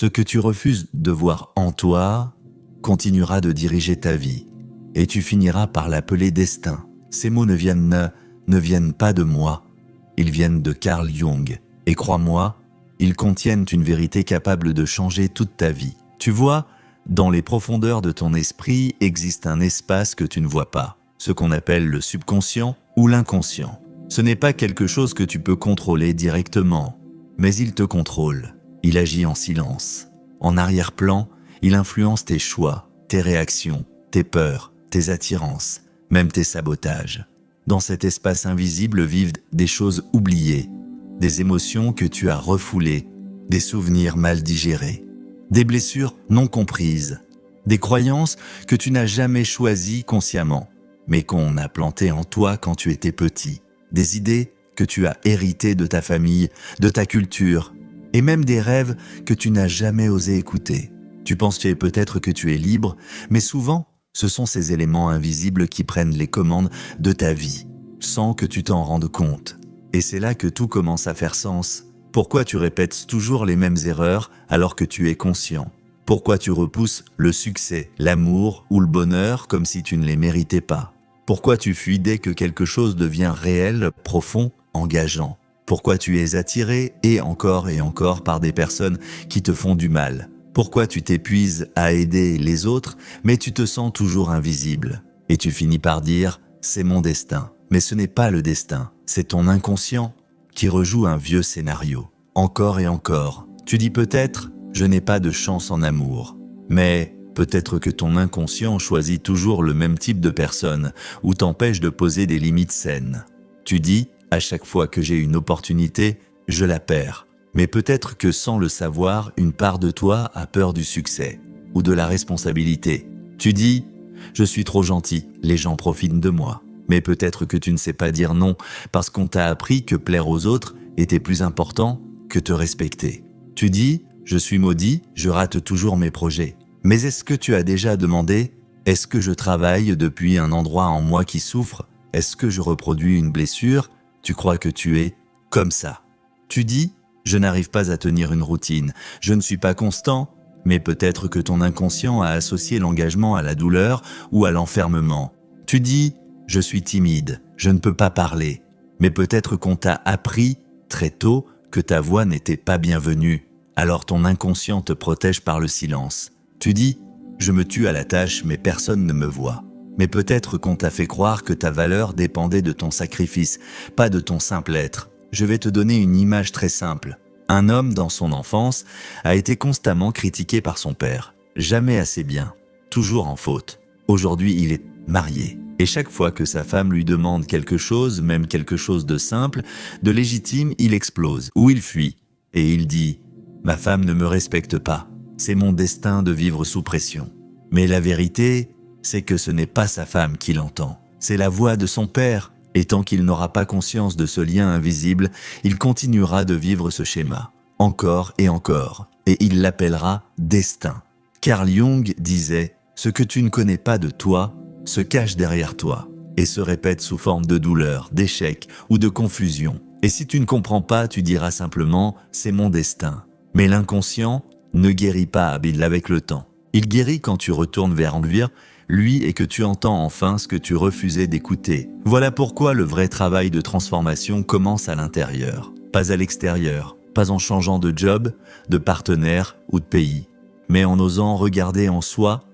Ce que tu refuses de voir en toi continuera de diriger ta vie, et tu finiras par l'appeler destin. Ces mots ne viennent pas de moi, ils viennent de Carl Jung, et crois-moi, ils contiennent une vérité capable de changer toute ta vie. Tu vois, dans les profondeurs de ton esprit existe un espace que tu ne vois pas, ce qu'on appelle le subconscient ou l'inconscient. Ce n'est pas quelque chose que tu peux contrôler directement, mais il te contrôle. Il agit en silence. En arrière-plan, il influence tes choix, tes réactions, tes peurs, tes attirances, même tes sabotages. Dans cet espace invisible vivent des choses oubliées, des émotions que tu as refoulées, des souvenirs mal digérés, des blessures non comprises, des croyances que tu n'as jamais choisies consciemment, mais qu'on a plantées en toi quand tu étais petit, des idées que tu as héritées de ta famille, de ta culture, et même des rêves que tu n'as jamais osé écouter. Tu penses peut-être que tu es libre, mais souvent, ce sont ces éléments invisibles qui prennent les commandes de ta vie, sans que tu t'en rendes compte. Et c'est là que tout commence à faire sens. Pourquoi tu répètes toujours les mêmes erreurs alors que tu es conscient? Pourquoi tu repousses le succès, l'amour ou le bonheur comme si tu ne les méritais pas? Pourquoi tu fuis dès que quelque chose devient réel, profond, engageant? Pourquoi tu es attiré et encore par des personnes qui te font du mal? Pourquoi tu t'épuises à aider les autres, mais tu te sens toujours invisible? Et tu finis par dire « c'est mon destin ». Mais ce n'est pas le destin, c'est ton inconscient qui rejoue un vieux scénario. Encore et encore, tu dis peut-être « je n'ai pas de chance en amour ». Mais peut-être que ton inconscient choisit toujours le même type de personne ou t'empêche de poser des limites saines. Tu dis « à chaque fois que j'ai une opportunité, je la perds ». Mais peut-être que sans le savoir, une part de toi a peur du succès ou de la responsabilité. Tu dis « je suis trop gentil, les gens profitent de moi ». Mais peut-être que tu ne sais pas dire non parce qu'on t'a appris que plaire aux autres était plus important que te respecter. Tu dis « je suis maudit, je rate toujours mes projets ». Mais est-ce que tu as déjà demandé « est-ce que je travaille depuis un endroit en moi qui souffre? Est-ce que je reproduis une blessure? Tu crois que tu es comme ça. Tu dis « je n'arrive pas à tenir une routine, je ne suis pas constant ». Mais peut-être que ton inconscient a associé l'engagement à la douleur ou à l'enfermement. Tu dis « je suis timide, je ne peux pas parler ». Mais peut-être qu'on t'a appris très tôt que ta voix n'était pas bienvenue. Alors ton inconscient te protège par le silence. Tu dis « je me tue à la tâche mais personne ne me voit ». Mais peut-être qu'on t'a fait croire que ta valeur dépendait de ton sacrifice, pas de ton simple être. Je vais te donner une image très simple. Un homme dans son enfance a été constamment critiqué par son père. Jamais assez bien, toujours en faute. Aujourd'hui, il est marié. Et chaque fois que sa femme lui demande quelque chose, même quelque chose de simple, de légitime, il explose ou il fuit. Et il dit « ma femme ne me respecte pas, c'est mon destin de vivre sous pression ». Mais la vérité, c'est que ce n'est pas sa femme qui l'entend, c'est la voix de son père. Et tant qu'il n'aura pas conscience de ce lien invisible, il continuera de vivre ce schéma, encore et encore, et il l'appellera destin. Carl Jung disait « ce que tu ne connais pas de toi se cache derrière toi et se répète sous forme de douleur, d'échec ou de confusion. Et si tu ne comprends pas, tu diras simplement « c'est mon destin ». Mais l'inconscient ne guérit pas avec le temps. Il guérit quand tu retournes vers lui et que tu entends enfin ce que tu refusais d'écouter. Voilà pourquoi le vrai travail de transformation commence à l'intérieur, pas à l'extérieur, pas en changeant de job, de partenaire ou de pays, mais en osant regarder en soi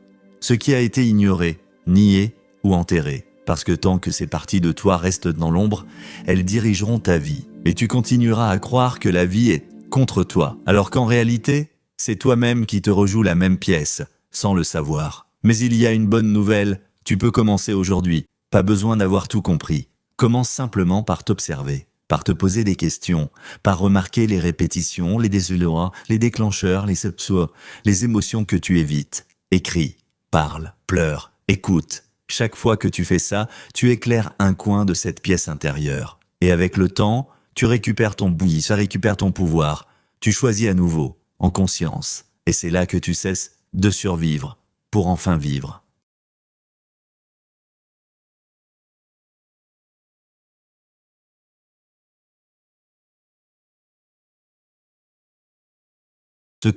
ce qui a été ignoré, nié ou enterré. Parce que tant que ces parties de toi restent dans l'ombre, elles dirigeront ta vie. Et tu continueras à croire que la vie est contre toi, alors qu'en réalité, c'est toi-même qui te rejoue la même pièce, sans le savoir. Mais il y a une bonne nouvelle, tu peux commencer aujourd'hui. Pas besoin d'avoir tout compris. Commence simplement par t'observer, par te poser des questions, par remarquer les répétitions, les désillusions, les déclencheurs, les émotions que tu évites. Écris, parle, pleure, écoute. Chaque fois que tu fais ça, tu éclaires un coin de cette pièce intérieure. Et avec le temps, tu récupères ton bouilli, ça récupère ton pouvoir. Tu choisis à nouveau, en conscience. Et c'est là que tu cesses de survivre pour enfin vivre.